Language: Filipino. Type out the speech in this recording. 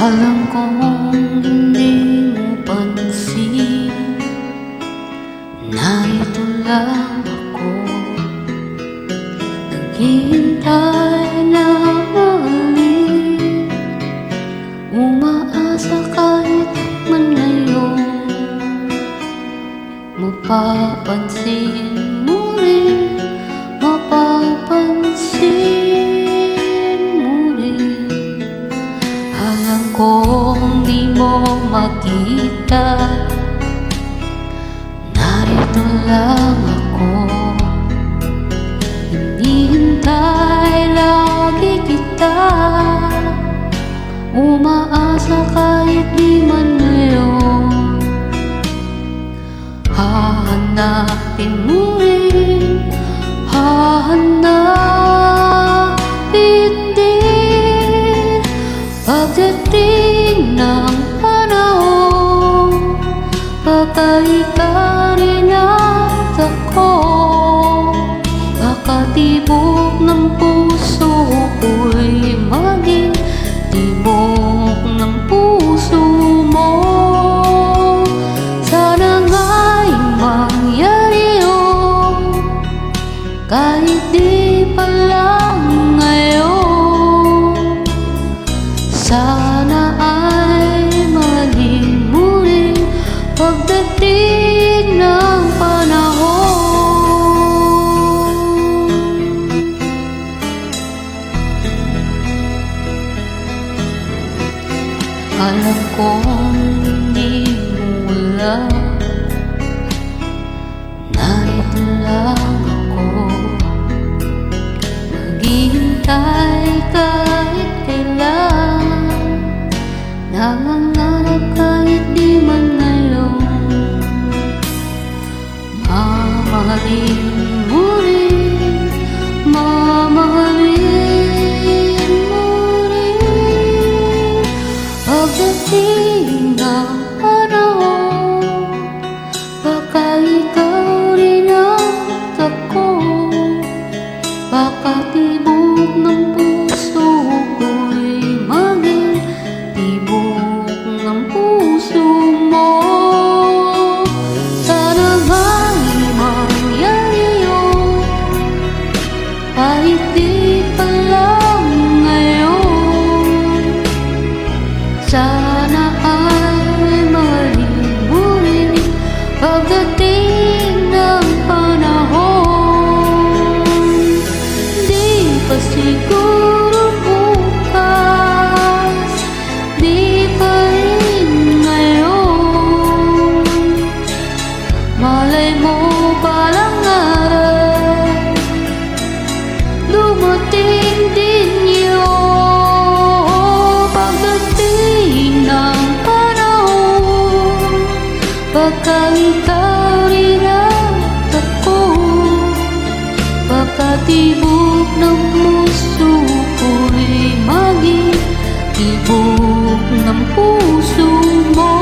Alam kong hindi mo pansin, narito lang ako, naghihintay na mahalin, umaasa kahit man ngayon mapapansin mo rin, mapapansin mo rin. Alam kong di mo makita, narito lang ako, hinihintay lagi kita, umaasa kahit di man ngayon hahanapin mo rin, hahanapin din. Pagdating ng panahon, baka ikaw rin at ako, baka tibok ng puso ko'y maging tibok ng puso mo. Sana nga'y mangyari yun, kahit di pa lang ngayon. Sana ay mahalin mo rin pagdating ng panahon. Alam kong hindi mo alam, narito lang ako, maghihintay kahit kailan, nangangarap kahit di man ngayon, mamahalin mo rin, mamahalin mo rin. Pagdating ng panahon, baka ikaw rin at ako, baka tibok ng puso ko'y maging tibok ng puso mo. Sana nga'y mangyari yun, kahit di pa lang ngayon. Sana ay mahalin mo rin pagdating ng panahon. Di pa siguro bukas, di pa rin ngayon, malay mo palang araw, dumating din yun. Pagdating ng panahon, baka ikaw rin at ako, baka tibok ng puso ko'y maging tibok ng puso mo.